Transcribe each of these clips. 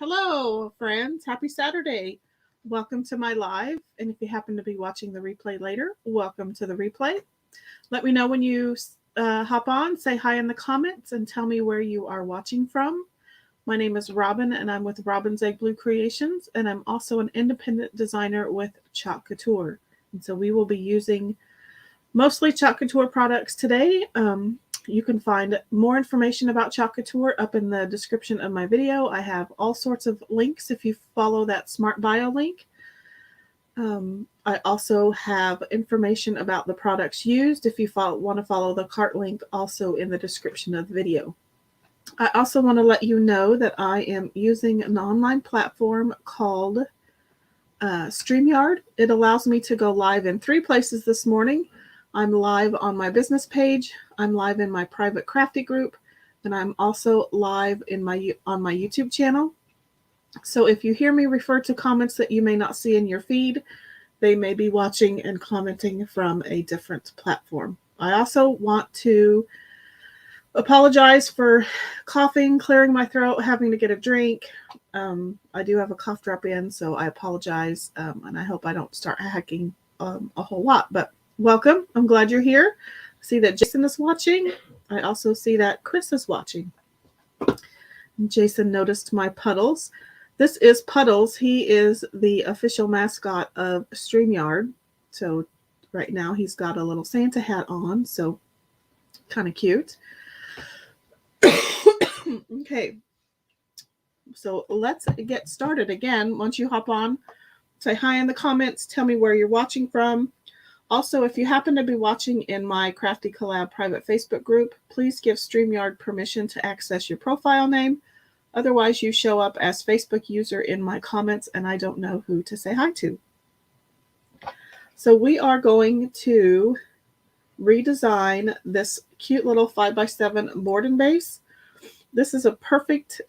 Hello, friends. Happy Saturday. Welcome to my live. And if you happen to be watching the replay later, welcome to the replay. Let me know when you hop on. Say hi in the comments and tell me where you are watching from. My name is Robin, and I'm with Robin's Egg Blue Creations, and I'm also an independent designer with Chalk Couture. And so we will be using mostly Chalk Couture products today. You can find more information about Chalk Couture up in the description of my video. I have all sorts of links if you follow that Smart Bio link. I also have information about the products used if you want to follow the cart link also in the description of the video. I also want to let you know that I am using an online platform called StreamYard. It allows me to go live in 3 places this morning. I'm live on my business page, I'm live in my private crafty group, and I'm also live on my YouTube channel. So if you hear me refer to comments that you may not see in your feed, they may be watching and commenting from a different platform. I also want to apologize for coughing, clearing my throat, having to get a drink. I do have a cough drop in, so I apologize, and I hope I don't start hacking a whole lot, but welcome. I'm glad you're here. I see that Jason is watching. I also see that Chris is watching. Jason noticed my puddles. This is Puddles. He is the official mascot of StreamYard. So right now he's got a little Santa hat on, so kind of cute. Okay, so let's get started. Again, once you hop on, say hi in the comments. Tell me where you're watching from. Also, if you happen to be watching in my Crafty Collab private Facebook group, please give StreamYard permission to access your profile name. Otherwise, you show up as Facebook user in my comments, and I don't know who to say hi to. So we are going to redesign this cute little 5x7 board and base. This is a perfect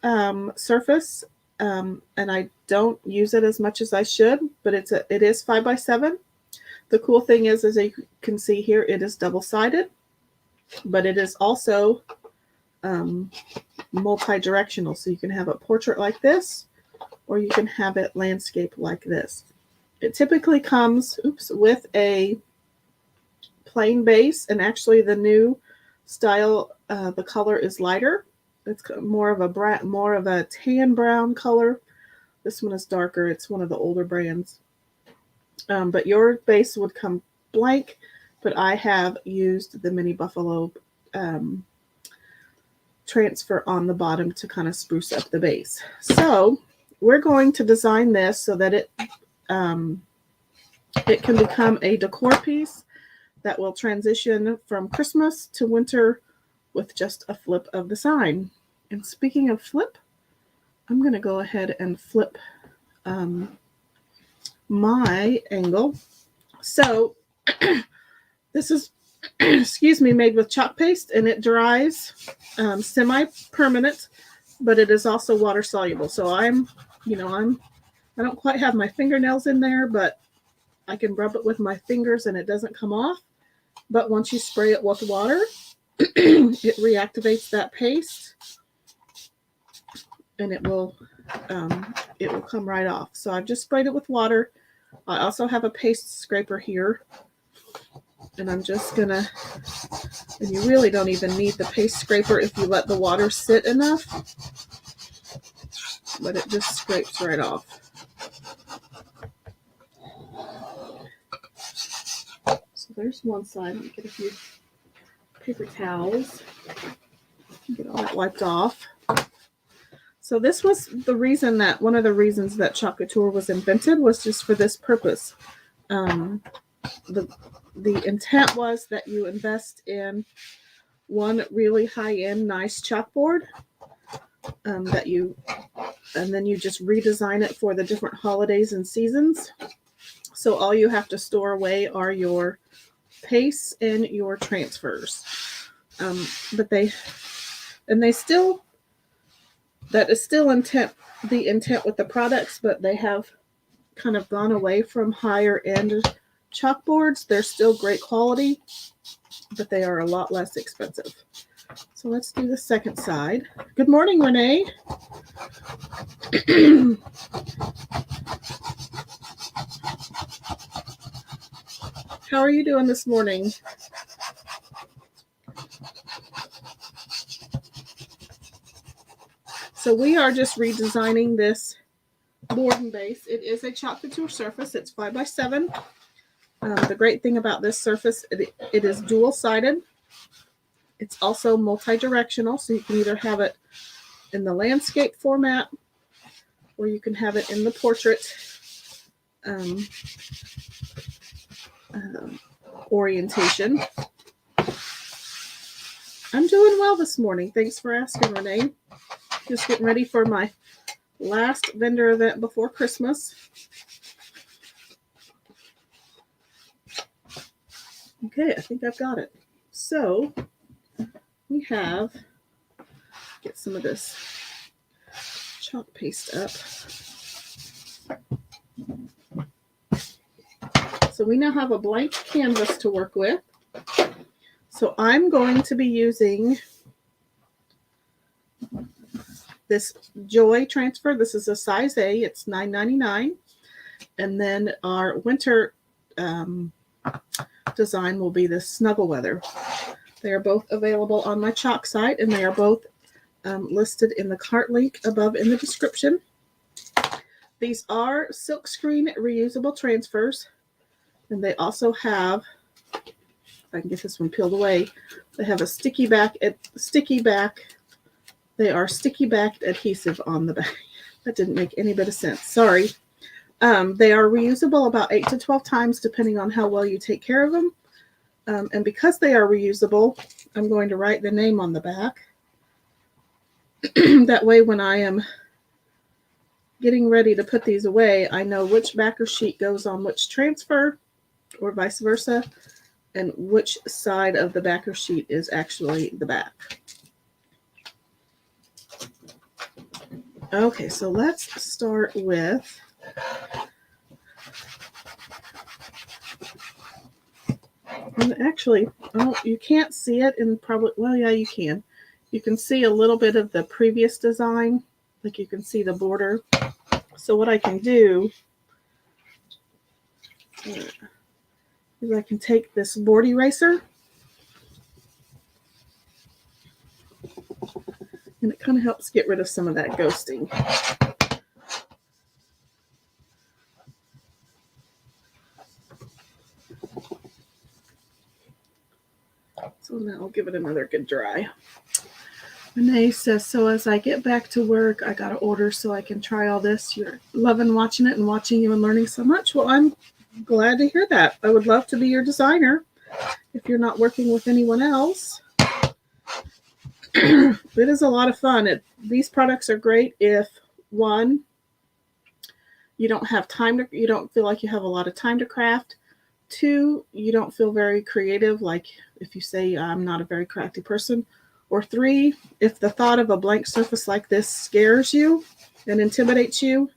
surface, and I don't use it as much as I should, but it is 5x7. The cool thing is, as you can see here, it is double-sided, but it is also multi-directional. So you can have a portrait like this, or you can have it landscape like this. It typically comes with a plain base, and actually the new style, the color is lighter. It's more of a tan brown color. This one is darker. It's one of the older brands. But your base would come blank, but I have used the mini buffalo transfer on the bottom to kind of spruce up the base. So we're going to design this so that it can become a decor piece that will transition from Christmas to winter with just a flip of the sign. And speaking of flip, I'm going to go ahead and flip my angle. So this is made with chalk paste, and it dries semi-permanent, but it is also water soluble. So I don't quite have my fingernails in there, but I can rub it with my fingers and it doesn't come off. But once you spray it with water, it reactivates that paste, and it will come right off. So I've just sprayed it with water. I also have a paste scraper here, and I'm just gonna, and you really don't even need the paste scraper if you let the water sit enough, but it just scrapes right off. So there's one side. Let me get a few paper towels, get all that wiped off. So this was one of the reasons that Chalk Couture was invented, was just for this purpose. The intent was that you invest in one really high-end, nice chalkboard, and then you just redesign it for the different holidays and seasons. So all you have to store away are your pastes and your transfers. That is still the intent with the products, but they have kind of gone away from higher end chalkboards. They're still great quality, but they are a lot less expensive. So let's do the second side. Good morning, Renee. How are you doing this morning? So we are just redesigning this board and base. It is a Chalk Couture surface. It's 5x7. The great thing about this surface, it is dual-sided. It's also multi-directional, so you can either have it in the landscape format or you can have it in the portrait orientation. I'm doing well this morning. Thanks for asking, Renee. Just getting ready for my last vendor event before Christmas. Okay, I think I've got it. So we have, get some of this chalk paste up. So we now have a blank canvas to work with. So I'm going to be using this Joy transfer. This is a size A. It's $9.99. And then our winter design will be this Snuggle weather. They are both available on my Chalk site, and they are both listed in the cart link above in the description. These are silkscreen reusable transfers, and they also have, if I can get this one peeled away, they have a sticky back. They are sticky backed adhesive on the back. That didn't make any bit of sense. Sorry. They are reusable about 8 to 12 times depending on how well you take care of them. And because they are reusable, I'm going to write the name on the back. That way when I am getting ready to put these away, I know which backer sheet goes on which transfer or vice versa, and which side of the backer sheet is actually the back. Okay, so let's start with and actually, oh, you can't see it in probably, well, yeah, you can. You can see a little bit of the previous design, like you can see the border. So what I can do is I can take this board eraser, and it kind of helps get rid of some of that ghosting. So now I'll give it another good dry. Renee says, so as I get back to work, I got to order so I can try all this. You're loving watching it and watching you and learning so much. Well, I'm glad to hear that. I would love to be your designer if you're not working with anyone else. It is a lot of fun. These products are great if, one, you don't have time to, you don't feel like you have a lot of time to craft. Two, you don't feel very creative, like if you say I'm not a very crafty person. Or three, if the thought of a blank surface like this scares you and intimidates you,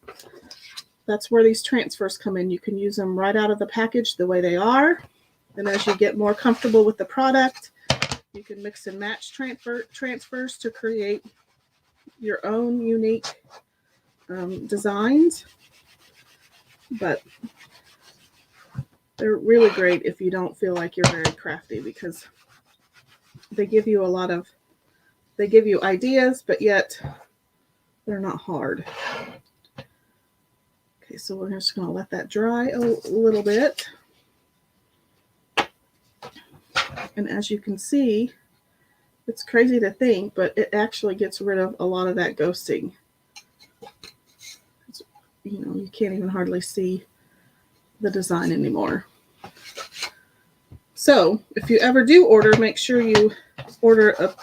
that's where these transfers come in. You can use them right out of the package the way they are. And as you get more comfortable with the product, you can mix and match transfers to create your own unique designs. But they're really great if you don't feel like you're very crafty, because they give you they give you ideas, but yet they're not hard. Okay, so we're just going to let that dry a little bit. And as you can see, it's crazy to think, but it actually gets rid of a lot of that ghosting. You can't even hardly see the design anymore. So if you ever do order, make sure you order a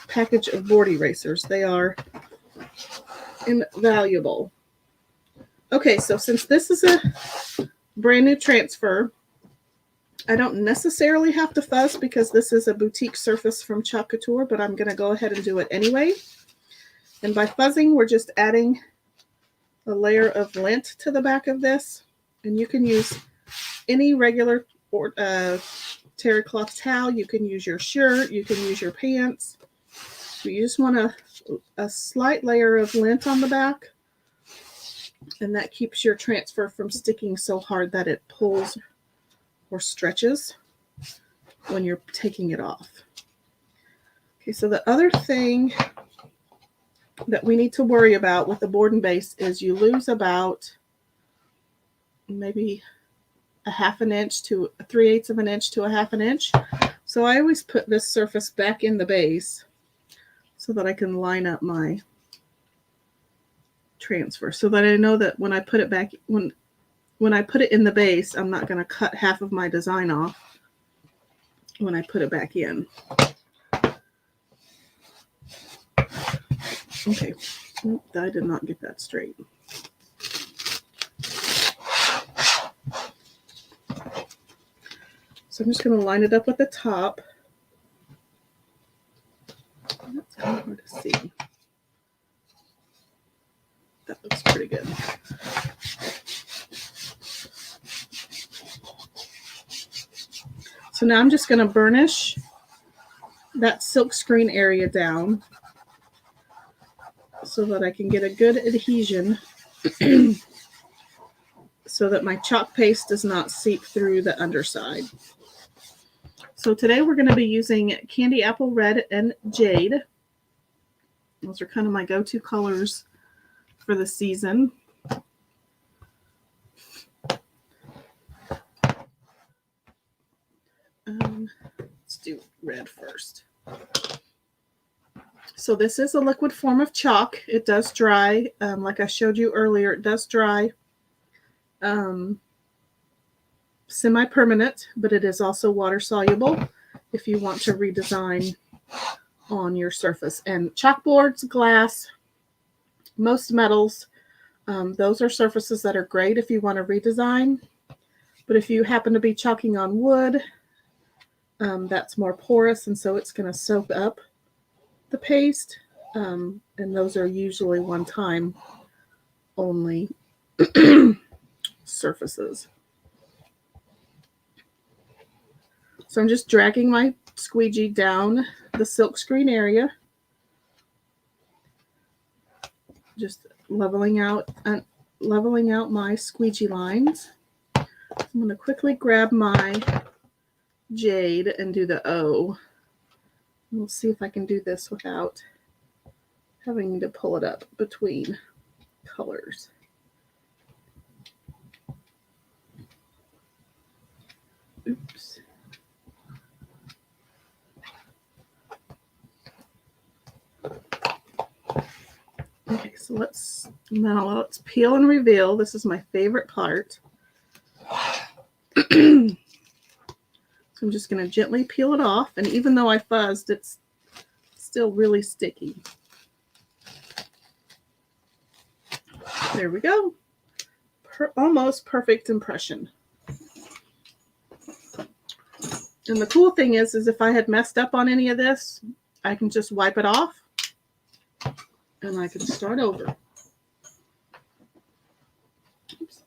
package of board erasers. They are invaluable. Okay, so since this is a brand new transfer, I don't necessarily have to fuzz because this is a boutique surface from Chalk Couture, but I'm going to go ahead and do it anyway. And by fuzzing, we're just adding a layer of lint to the back of this. And you can use any regular terry cloth towel. You can use your shirt. You can use your pants. You just want a slight layer of lint on the back, and that keeps your transfer from sticking so hard that it pulls or stretches when you're taking it off. Okay, so the other thing that we need to worry about with the board and base is you lose about maybe a half an inch to 3/8 of an inch to a half an inch. So I always put this surface back in the base so that I can line up my transfer, so that I know that when I put it back, when I put it in the base, I'm not going to cut half of my design off when I put it back in. Okay, I did not get that straight. So I'm just going to line it up with the top. That's kind of hard to see. That looks pretty good. So now I'm just going to burnish that silkscreen area down so that I can get a good adhesion so that my chalk paste does not seep through the underside. So today we're going to be using Candy Apple Red and Jade. Those are kind of my go-to colors for the season. Let's do red first. So this is a liquid form of chalk. It does dry. Like I showed you earlier, it does dry semi-permanent, but it is also water soluble if you want to redesign on your surface. And chalkboards, glass, most metals, those are surfaces that are great if you want to redesign. But if you happen to be chalking on wood, that's more porous, and so it's going to soak up the paste, and those are usually one-time only surfaces. So I'm just dragging my squeegee down the silkscreen area, just leveling out my squeegee lines. I'm going to quickly grab my jade and do the O. We'll see if I can do this without having to pull it up between colors. Oops. Okay, so let's peel and reveal. This is my favorite part. So I'm just going to gently peel it off, and even though I fuzzed, it's still really sticky. There we go. Almost perfect impression. And the cool thing is if I had messed up on any of this, I can just wipe it off and I can start over. Oops.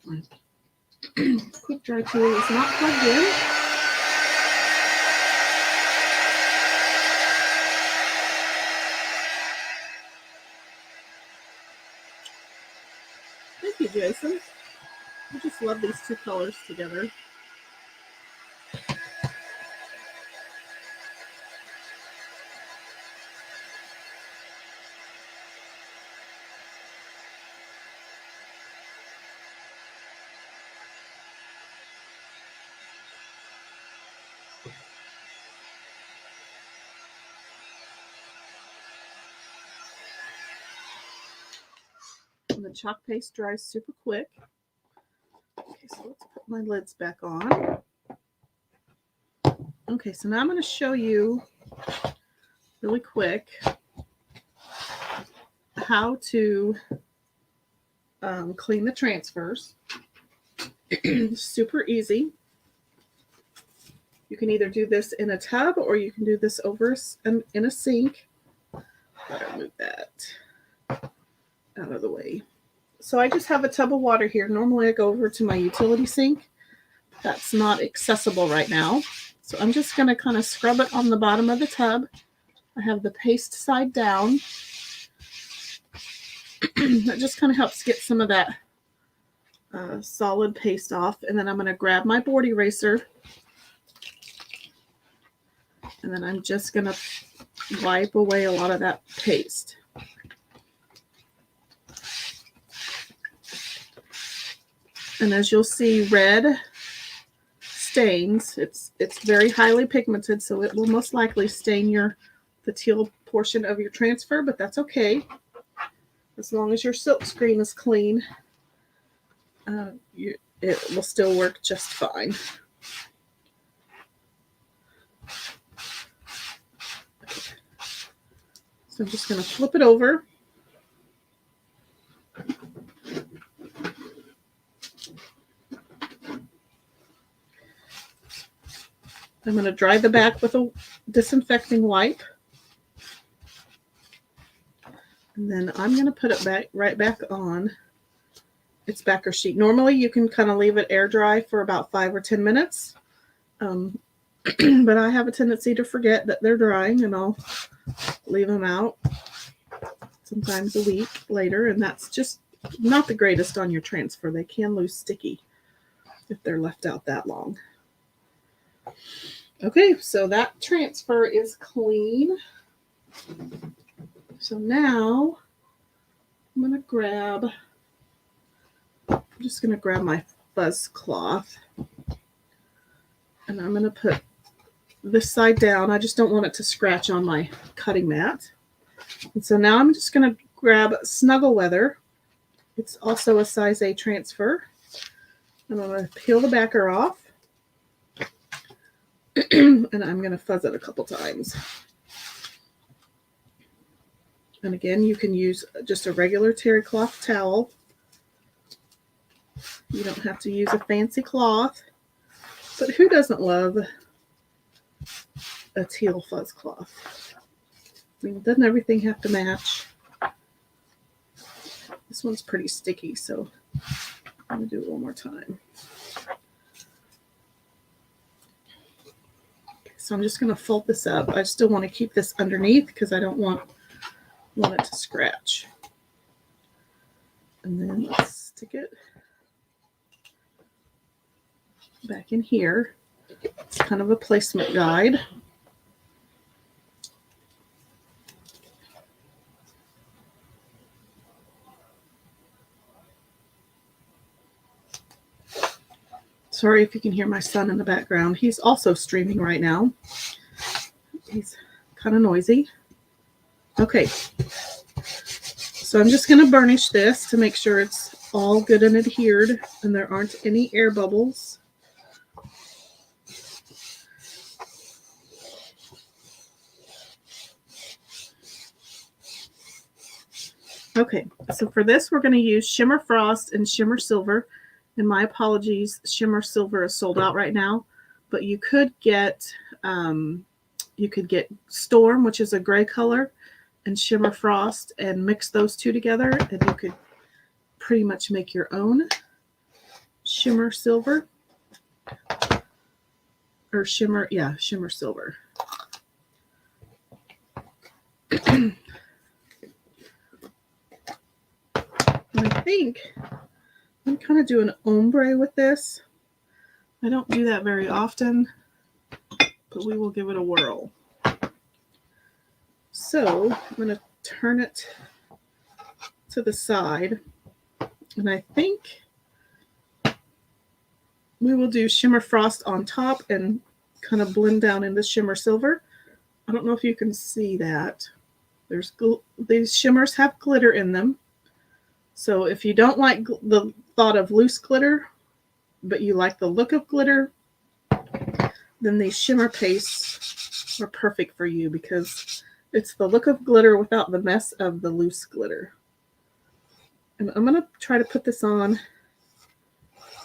Quick dry tool is not plugged in. Thank you, Jason. I just love these two colors together. And the chalk paste dries super quick. Okay, so let's put my lids back on. Okay, so now I'm going to show you really quick how to clean the transfers. Super easy. You can either do this in a tub or you can do this over in a sink. Better move that out of the way. So I just have a tub of water here. Normally I go over to my utility sink. That's not accessible right now. So I'm just going to kind of scrub it on the bottom of the tub. I have the paste side down. That just kind of helps get some of that solid paste off. And then I'm going to grab my board eraser. And then I'm just going to wipe away a lot of that paste. And as you'll see, red stains. It's very highly pigmented, so it will most likely stain the teal portion of your transfer, but that's okay. As long as your silk screen is clean, it will still work just fine. So I'm just going to flip it over. I'm going to dry the back with a disinfecting wipe. And then I'm going to put it right back on its backer sheet. Normally you can kind of leave it air dry for about 5 or 10 minutes. But I have a tendency to forget that they're drying, and I'll leave them out sometimes a week later, and that's just not the greatest on your transfer. They can lose sticky if they're left out that long. Okay, so that transfer is clean. So now I'm just going to grab my fuzz cloth, and I'm going to put this side down. I just don't want it to scratch on my cutting mat. And so now I'm just going to grab Snuggle Weather. It's also a size A transfer. And I'm going to peel the backer off. And I'm going to fuzz it a couple times. And again, you can use just a regular terry cloth towel. You don't have to use a fancy cloth. But who doesn't love a teal fuzz cloth? I mean, doesn't everything have to match? This one's pretty sticky, so I'm going to do it one more time. Okay, so I'm just going to fold this up. I still want to keep this underneath because I don't want it to scratch. And then let's stick it back in here. It's kind of a placement guide. Sorry if you can hear my son in the background. He's also streaming right now. He's kind of noisy. Okay. So I'm just going to burnish this to make sure it's all good and adhered and there aren't any air bubbles. Okay, so for this, we're going to use Shimmer Frost and Shimmer Silver. And my apologies, Shimmer Silver is sold out right now. But you could get Storm, which is a gray color, and Shimmer Frost, and mix those two together, and you could pretty much make your own Shimmer Silver. Or Shimmer Silver. I think I'm kind of doing ombre with this. I don't do that very often, but we will give it a whirl. So I'm going to turn it to the side, and I think we will do Shimmer Frost on top and kind of blend down into Shimmer Silver. I don't know if you can see that. These shimmers have glitter in them. So if you don't like the thought of loose glitter, but you like the look of glitter, then these shimmer pastes are perfect for you because it's the look of glitter without the mess of the loose glitter. And I'm going to try to put this on.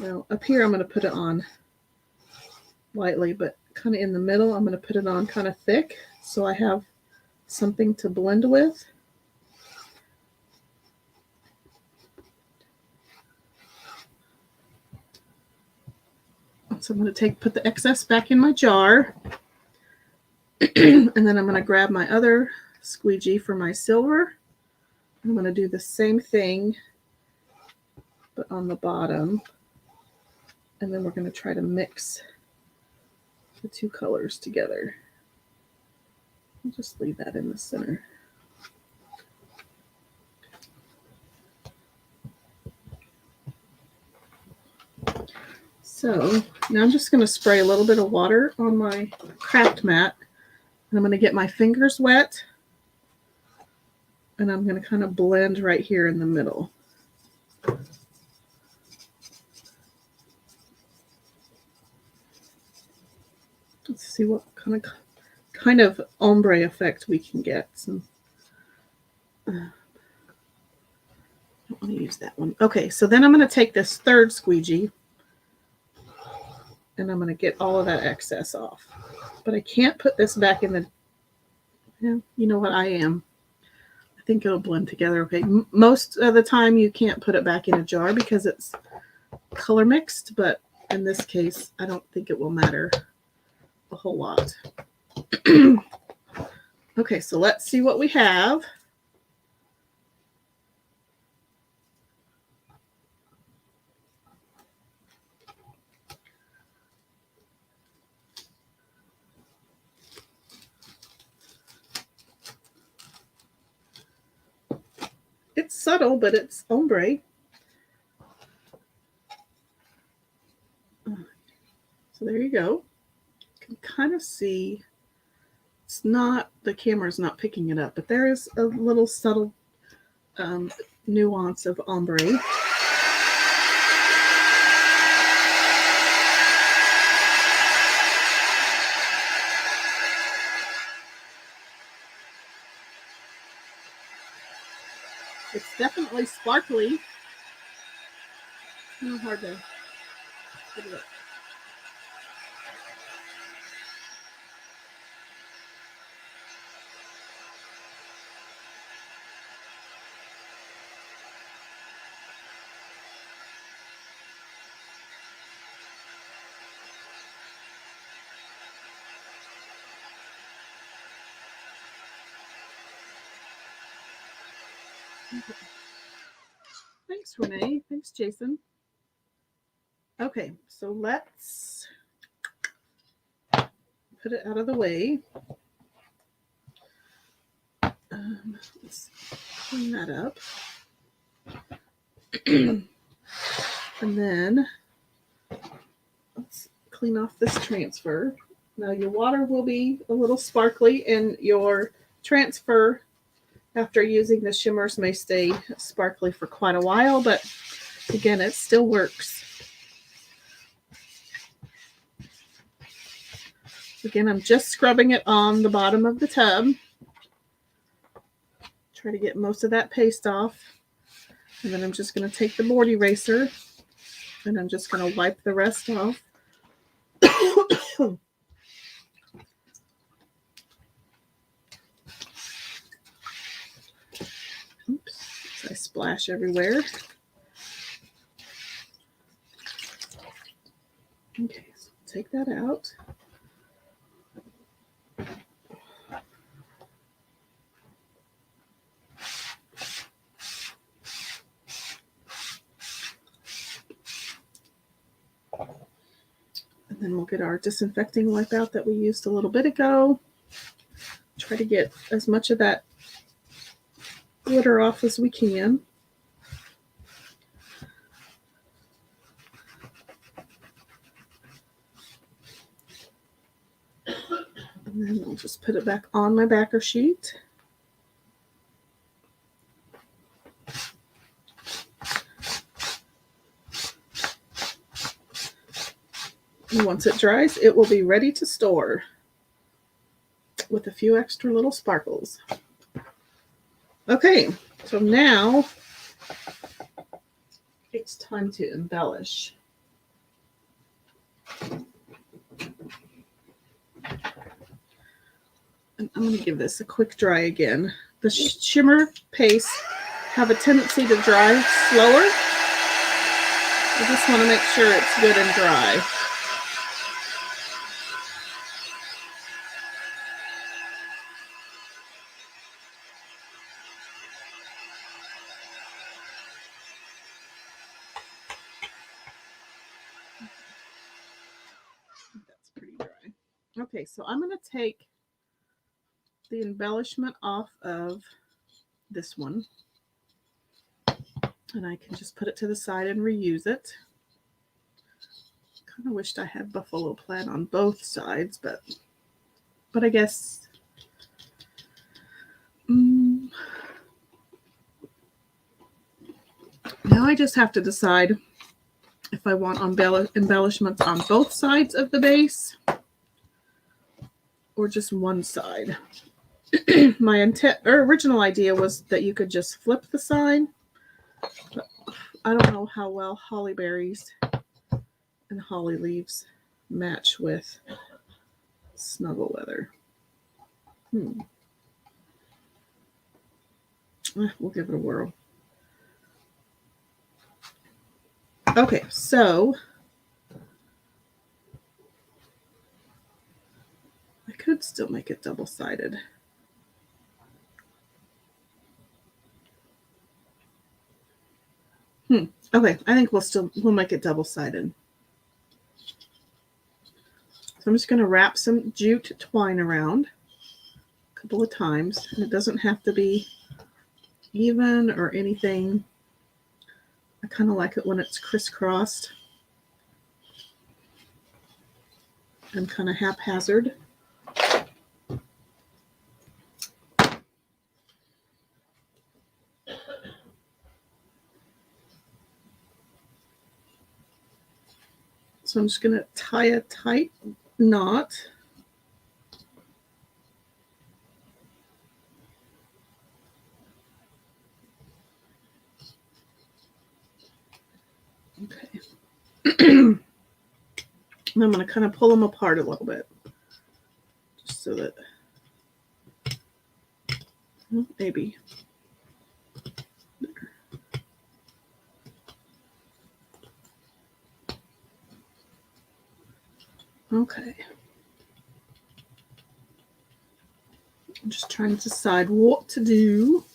Well, up here I'm going to put it on lightly, but kind of in the middle I'm going to put it on kind of thick so I have something to blend with. So I'm going to put the excess back in my jar. And then I'm going to grab my other squeegee for my silver. I'm going to do the same thing, but on the bottom. And then we're going to try to mix the two colors together. I'll just leave that in the center. So now I'm just going to spray a little bit of water on my craft mat. And I'm going to get my fingers wet. And I'm going to kind of blend right here in the middle. Let's see what kind of ombre effect we can get. Some, I don't want to use that one. Okay, so then I'm going to take this third squeegee and I'm going to get all of that excess off. But I can't put this back in the, you know what I am. I think it'll blend together okay. Most of the time you can't put it back in a jar because it's color mixed, but in this case, I don't think it will matter a whole lot. Okay, so let's see what we have. It's subtle, but it's ombre. So there you go. You can kind of see it's not, the camera's not picking it up, but there is a little subtle nuance of ombre. It's definitely sparkly. It's kind of hard to get it up. Okay. Thanks, Renee. Thanks, Jason. Okay, so let's put it out of the way. Let's clean that up. And then let's clean off this transfer. Now your water will be a little sparkly and your transfer after using the shimmers may stay sparkly for quite a while, but again, it still works. Again, I'm just scrubbing it on the bottom of the tub. Try to get most of that paste off. And then I'm just going to take the board eraser and I'm just going to wipe the rest off. Oops, I splash everywhere. Okay, so take that out. And then we'll get our disinfecting wipe out that we used a little bit ago. Try to get as much of that glitter off as we can. And then I'll just put it back on my backer sheet. And once it dries, it will be ready to store with a few extra little sparkles. Okay, so now it's time to embellish. And I'm going to give this a quick dry again. The shimmer pastes have a tendency to dry slower. I just want to make sure it's good and dry. Okay, so I'm going to take the embellishment off of this one. And I can just put it to the side and reuse it. Kind of wished I had buffalo plaid on both sides, but I guess now I just have to decide if I want embellishments on both sides of the base or just one side. My original idea was that you could just flip the side, but I don't know how well holly berries and holly leaves match with snuggle leather. We'll give it a whirl. Okay, so I could still make it double-sided. Okay, I think we'll make it double-sided. So I'm just going to wrap some jute twine around a couple of times. And it doesn't have to be even or anything. I kind of like it when it's crisscrossed and kind of haphazard. So I'm just going to tie a tight knot. Okay. And I'm going to kind of pull them apart a little bit, just so that maybe there. Okay. I'm just trying to decide what to do.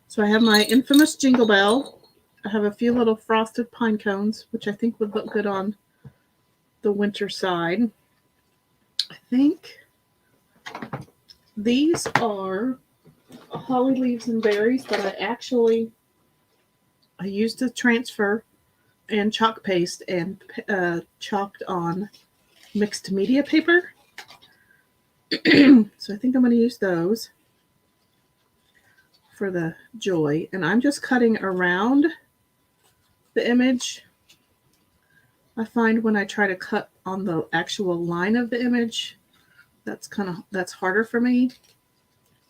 So I have my infamous jingle bell. I have a few little frosted pine cones, which I think would look good on the winter side. I think these are holly leaves and berries that I used to transfer and chalk paste and chalked on mixed media paper. So I think I'm going to use those for the joy. And I'm just cutting around the image. I find when I try to cut on the actual line of the image, that's harder for me.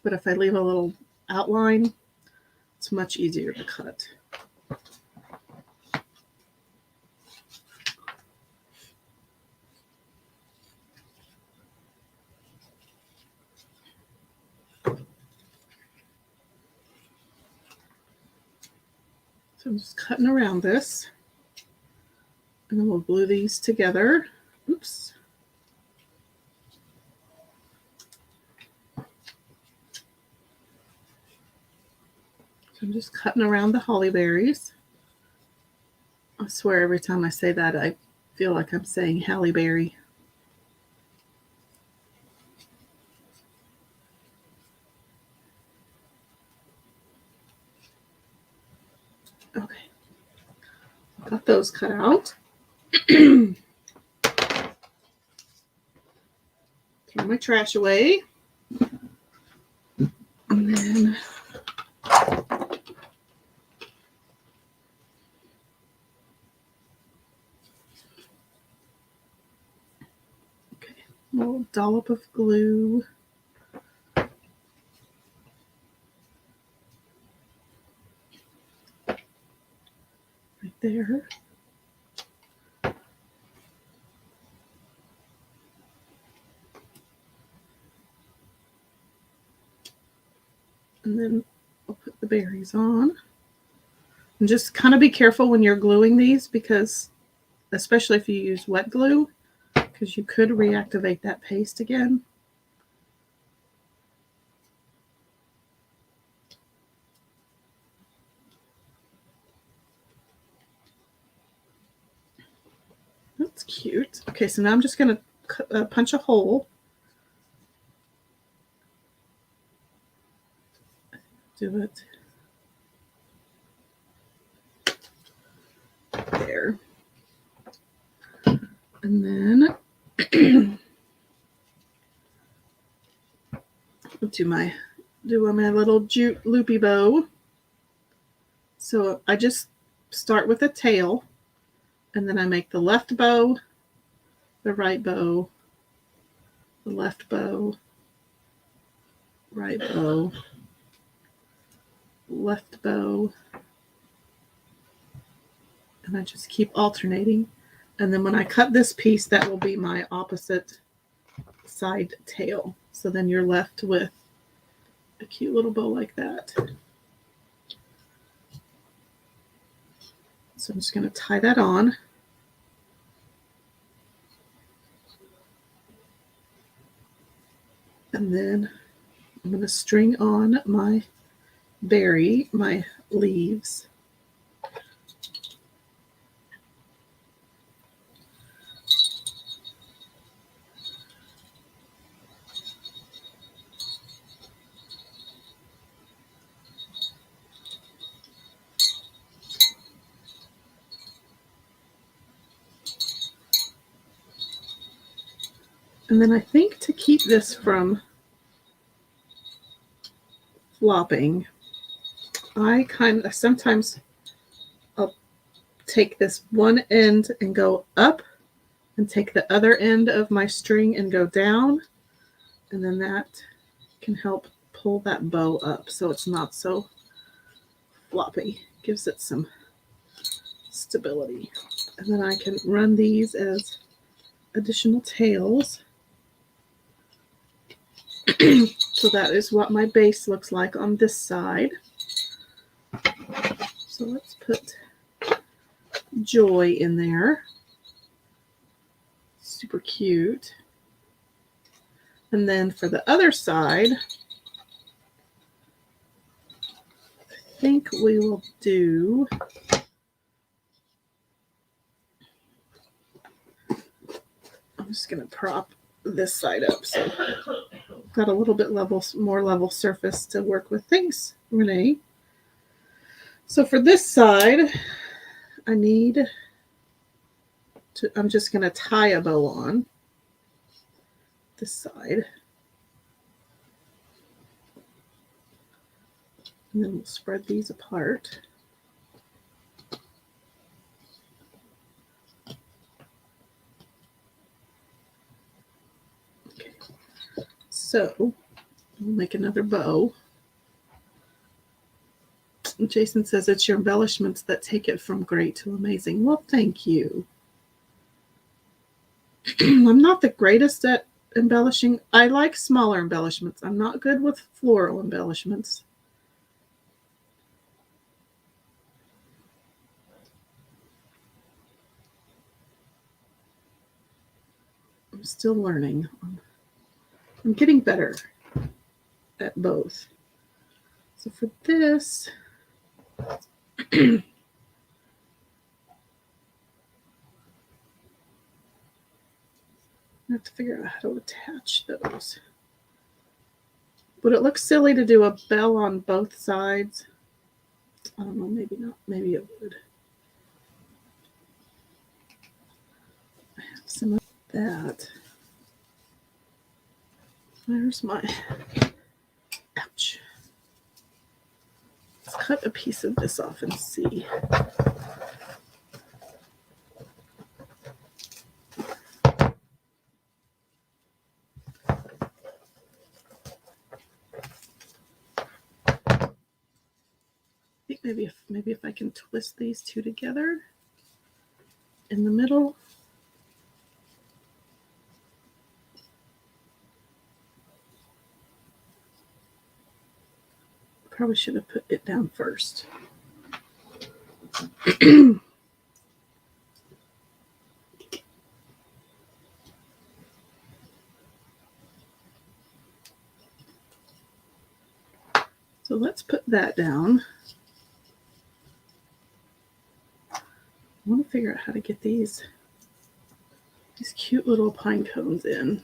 But if I leave a little outline, it's much easier to cut. So I'm just cutting around this. And then we'll glue these together. Oops. So I'm just cutting around the holly berries. I swear every time I say that, I feel like I'm saying Halle Berry. Okay. Got those cut out. Throw my trash away. And then a little dollop of glue. Right there. And then I'll put the berries on. And just kind of be careful when you're gluing these, because especially if you use wet glue, because you could reactivate that paste again. cute. Okay, so now I'm just going to punch a hole. Do it there. And then do my little loopy bow. So I just start with a tail, and then I make the left bow, the right bow, the left bow, right bow, left bow, and I just keep alternating. And then when I cut this piece, that will be my opposite side tail. So then you're left with a cute little bow like that. So I'm just going to tie that on. And then I'm going to string on my berry, my leaves. And then I think to keep this from flopping, I sometimes I'll take this one end and go up and take the other end of my string and go down, and then that can help pull that bow up so it's not so floppy. Gives it some stability. And then I can run these as additional tails. So that is what my base looks like on this side. So let's put Joy in there. Super cute. And then for the other side, I think we will do I'm just going to prop this side up so got a little bit more level surface to work with. Thanks, Renee. So for this side, I'm just going to tie a bow on this side. And then we'll spread these apart. Okay. So we'll make another bow. Jason says it's your embellishments that take it from great to amazing. Well, thank you. I'm not the greatest at embellishing. I like smaller embellishments. I'm not good with floral embellishments. I'm still learning. I'm getting better at both. So for this, I have to figure out how to attach those. Would it look silly to do a bell on both sides? I don't know, maybe not. Maybe it would. I have some of that. There's my, ouch. Let's cut a piece of this off and see. I think maybe if I can twist these two together in the middle. Probably should have put it down first. So let's put that down. I want to figure out how to get these these cute little pine cones in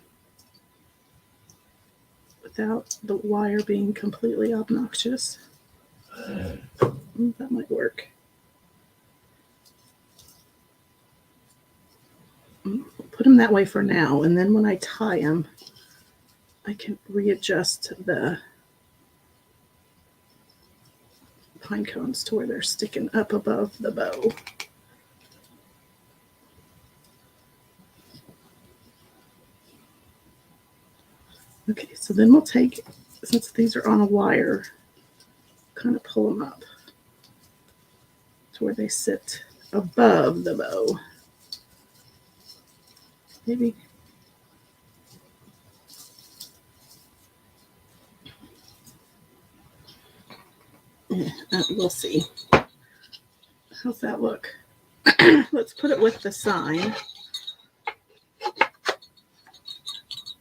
without the wire being completely obnoxious. That might work. Put them that way for now, and then when I tie them, I can readjust the pine cones to where they're sticking up above the bow. Okay, so then we'll take, since these are on a wire, kind of pull them up to where they sit above the bow. Maybe. Yeah, we'll see. How's that look? Let's put it with the sign.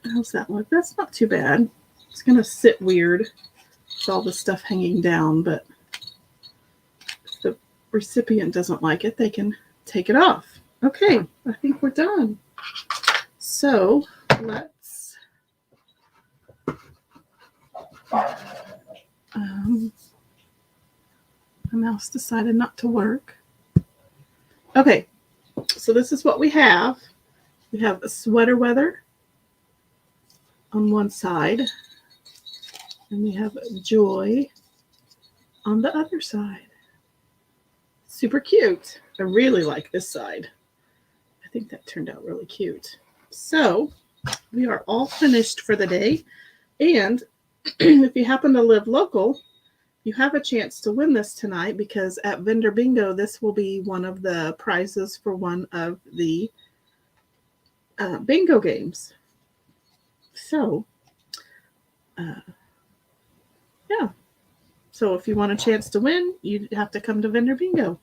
How's that look? That's not too bad. It's going to sit weird with all the stuff hanging down, but if the recipient doesn't like it, they can take it off. Okay, I think we're done. So let's my mouse decided not to work. Okay, so this is what we have. We have a sweater weather on one side, and we have joy on the other side. Super cute. I really like this side. I think that turned out really cute. So we are all finished for the day, and if you happen to live local, you have a chance to win this tonight, because at Vendor Bingo, this will be one of the prizes for one of the bingo games. So, yeah. So if you want a chance to win, you have to come to Vendor Bingo.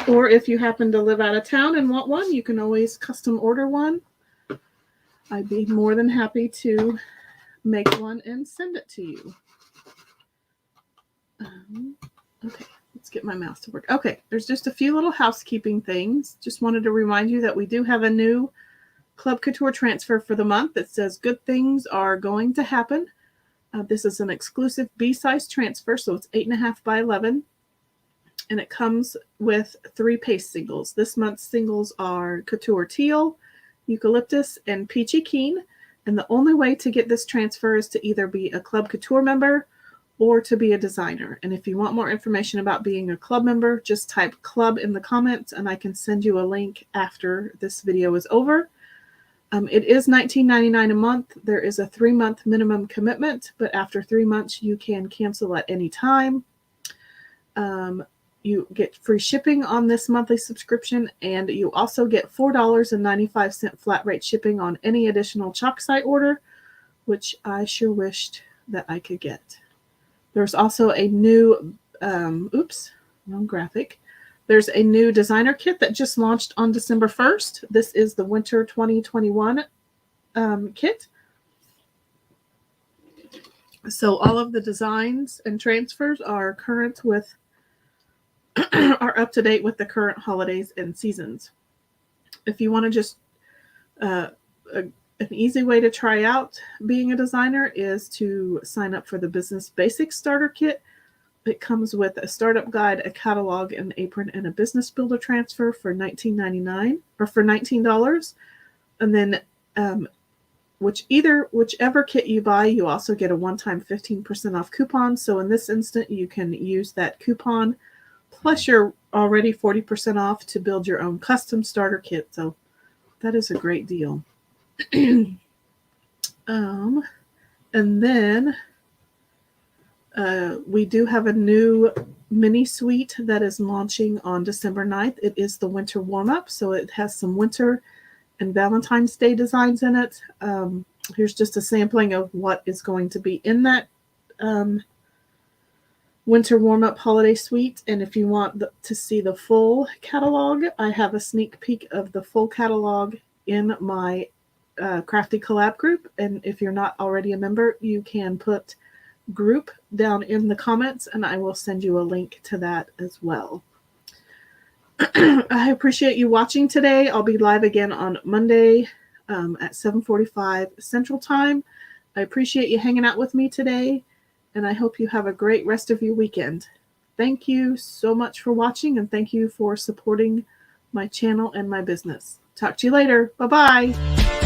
Or if you happen to live out of town and want one, you can always custom order one. I'd be more than happy to make one and send it to you. Okay, let's get my mouse to work. Okay, there's just a few little housekeeping things. Just wanted to remind you that we do have a new Chalk Couture transfer for the month that says good things are going to happen. This is an exclusive B-size transfer, so it's 8.5 by 11. And it comes with 3 paste singles. This month's singles are Couture Teal, Eucalyptus, and Peachy Keen. And the only way to get this transfer is to either be a Club Couture member or to be a designer. And if you want more information about being a club member, just type club in the comments and I can send you a link after this video is over. It is $19.99 a month. There is a 3-month minimum commitment, but after 3 months, you can cancel at any time. You get free shipping on this monthly subscription, and you also get $4.95 flat rate shipping on any additional chalk site order, which I sure wished that I could get. There's also a new, wrong graphic. There's a new designer kit that just launched on December 1st. This is the Winter 2021 kit. So all of the designs and transfers are current with, are up to date with the current holidays and seasons. If you want to just, an easy way to try out being a designer is to sign up for the Business Basics Starter Kit. It comes with a startup guide, a catalog, an apron, and a business builder transfer for $19.99 or for $19. And then whichever kit you buy, you also get a one-time 15% off coupon. So in this instant, you can use that coupon plus you're already 40% off to build your own custom starter kit. So that is a great deal. And then we do have a new mini suite that is launching on December 9th. It is the winter warm-up, so it has some winter and Valentine's Day designs in it. Here's just a sampling of what is going to be in that winter warm-up holiday suite. And if you want to see the full catalog, I have a sneak peek of the full catalog in my Crafty collab group. And if you're not already a member, you can put group down in the comments and I will send you a link to that as well. I appreciate you watching today. I'll be live again on Monday at 7:45 Central Time. I appreciate you hanging out with me today, and I hope you have a great rest of your weekend. Thank you so much for watching, and thank you for supporting my channel and my business. Talk to you later. Bye-bye.